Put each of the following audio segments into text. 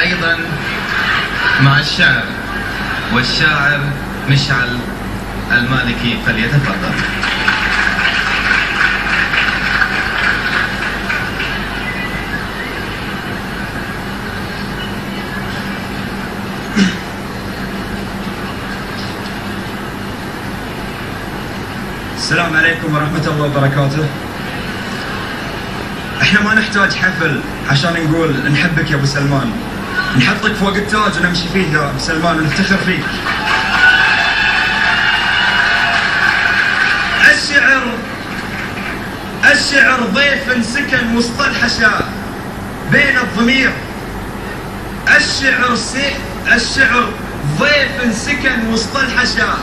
أيضا مع الشعر، والشاعر مشعل المالكي فليتفضل. السلام عليكم ورحمة الله وبركاته. احنا ما نحتاج حفل عشان نقول نحبك يا ابو سلمان، نحطك فوق التاج ونمشي فيه يا ابو سلمان ونفتخر فيك. الشعر ضيف سكن وسط الحشا بين الضمير. الشعر ضيف سكن وسط الحشا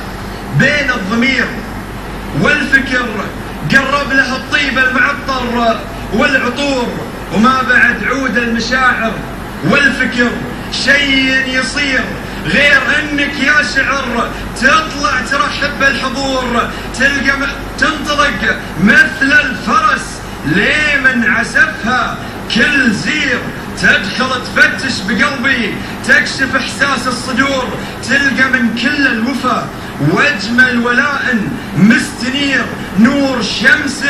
بين الضمير، والفكر قرب له الطيب المعطر والعطور، وما بعد عود المشاعر. والفكر شيء يصير غير انك يا شعر تطلع ترحب بالحضور، تنطلق مثل الفرس لمن عسفها كل زير، تدخل تفتش بقلبي تكشف احساس الصدور، تلقى من كل الوفا واجمل ولاء مستنير، نور شمس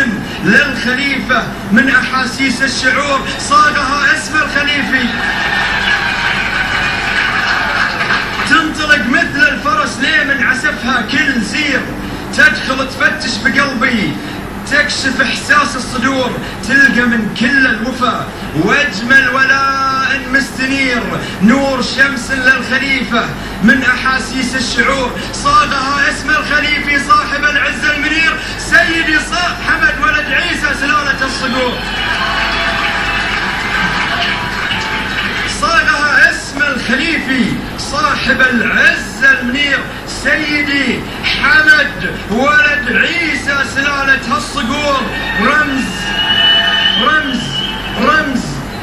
للخليفة من احاسيس الشعور صاغها اسم الخليفي. تنطلق مثل الفرس لمن عسفها كل زير، تدخل تفتش بقلبي تكشف احساس الصدور، تلقى من كل الوفا واجمل ولاء مستنير، نور شمس للخليفة من احاسيس الشعور صاغها اسم الخليفي صاحب العز المنير، سيدي حمد ولد عيسى سلالة الصقور. صاغها اسم الخليفي صاحب العز المنير، سيدي حمد ولد عيسى سلالة الصقور.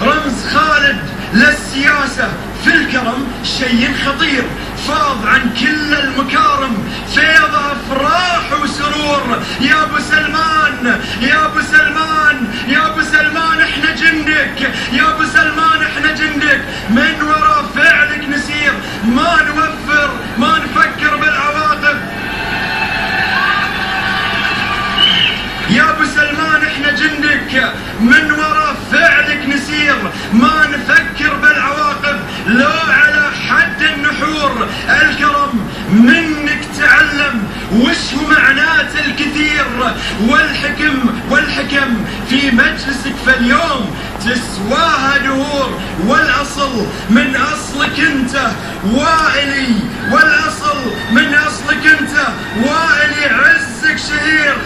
رمز خالد للسياسة في الكرم شيء خطير، فاض عن كل المكارم، فيض افراح وسرور. يا ابو سلمان يا ابو سلمان يا ابو سلمان احنا جندك، يا ابو سلمان احنا جندك، من وراء فعلك نسير، ما نوفر ما نفكر بالعواقب. يا ابو سلمان احنا جندك، من وراء فعلك نسير، ما نفكر بالعواقب. لو على حد النحور الكرم منك تعلم، وش هو معنات الكثير والحكم في مجلسك فاليوم تسواها دهور. والاصل من اصلك انت وائلي، والاصل من اصلك انت وائلي عزك شهير،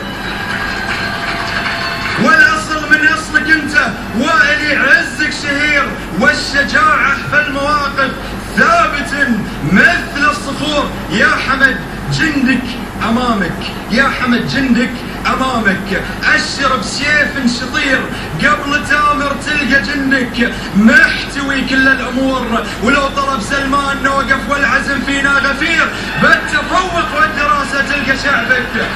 والاصل من اصلك انت وائلي عزك شهير. والشجاعة في المواقف ثابت مثل الصخور. يا حمد جندك امامك، يا حمد جندك امامك، اشر بسيف شطير قبل تامر تلقى جندك محتوي كل الامور. ولو طلب سلمان نوقف والعزم فينا غفير، بالتفوق والدراسة تلقى شعبك.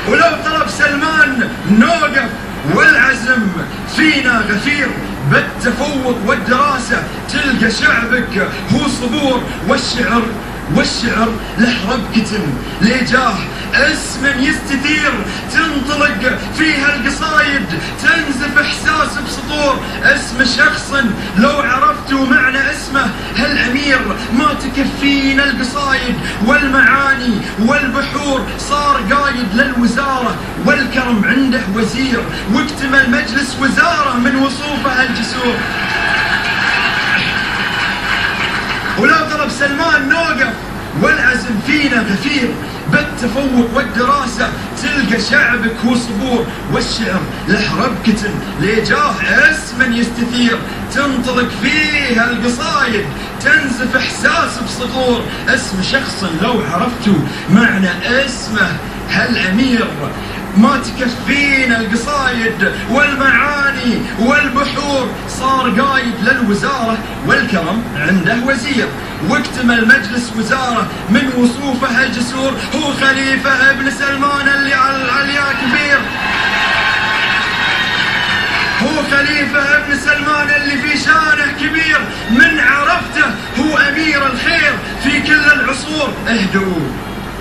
ولو طلب سلمان نوقف والعزم فينا غفير، بالتفوق والدراسة تلقى شعبك هو صبور. والشعر له ربكة لجاه اسم يستثير، تنطلق فيها القصايد تنزف احساس بسطور. اسم شخص لو عرفتوا معنى اسمه هالامير، ما تكفينا القصايد والمعاني والبحور. صار قايد للوزارة والكرم عنده وزير، واكتمل مجلس وزارة من وصوفه الجسور. ولو طلب سلمان نوقف والعزم فينا غفير، بالتفوق والدراسة تلقى شعبك هو صبور. والشعر له ربكة لجاه اسم يستثير، تنطلق فيها القصايد تنزف احساس بسطور. اسم شخص لو عرفتوا معنى اسمه هالامير، ما تكفينا القصايد والمعاني والبحور. صار قايد للوزارة والكرم عنده وزير، واكتمل مجلس وزارة من وصوفه الجسور. هو خليفة ابن سلمان اللي على العليا كبير، هو خليفة ابن ابن سلمان اللي في شانه كبير، من عرفته هو أمير الخير في كل العصور.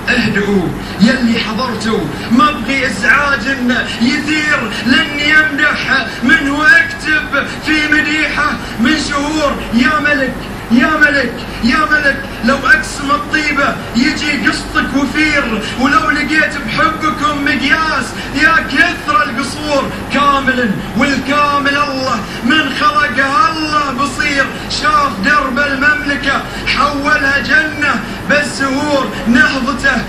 اهدئوا يلي حضرتوا، ما ابغي ازعاج يثير، لاني امدح منه اكتب في مديحه من شهور. يا ملك لو اقسم الطيبه يجي قسطك وفير، ولو لقيت بحبكم مقياس يا كثر القصور. كامل والكامل الله من خلقه الله بصير، شاف درب المملكه حولها جنه بالزهور. نهضته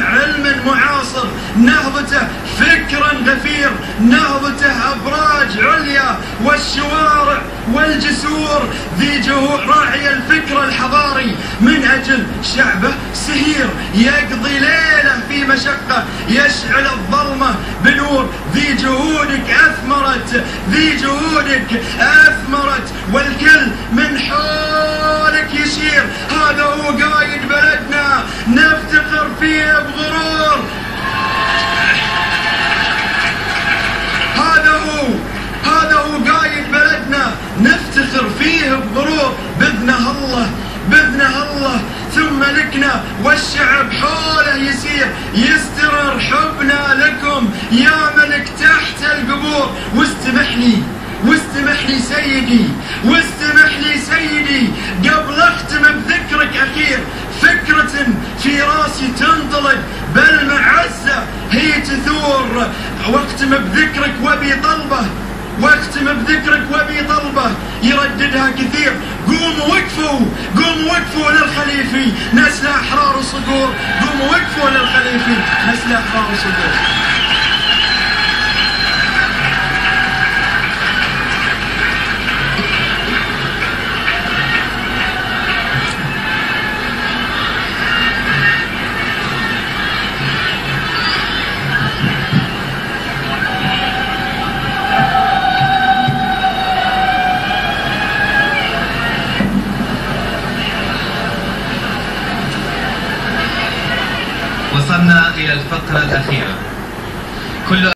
علم معاصر، نهضته فكر غفير، نهضته أبراج عليا والشوارع والجسور. ذي جهود راعي الفكر الحضاري، من أجل شعبه سهير، يقضي ليله في مشقة، يشعل الظلمة بنور. ذي جهودك أثمرت، والكل من حولك يشير. هذا هو قايد بلدنا نفتخر فيه بغرور. هذا هو قايد بلدنا نفتخر فيه بغرور. بإذنه الله ثم لكنا، والشعب حوله يسير، يستمر حبنا لكم يا ملك تحت القبور. واستمح لي سيدي قبل اختم بذكرك اخير. فكرة في راسي تنطلق بالمعزة هي تثور، واختم بذكرك وبي طلبه يرددها كثير. قوموا وقفوا للخليفي نسل احرار وصقور. قوموا وقفوا للخليفي نسل احرار وصقور. وصلنا إلى الفقرة الأخيرة. كل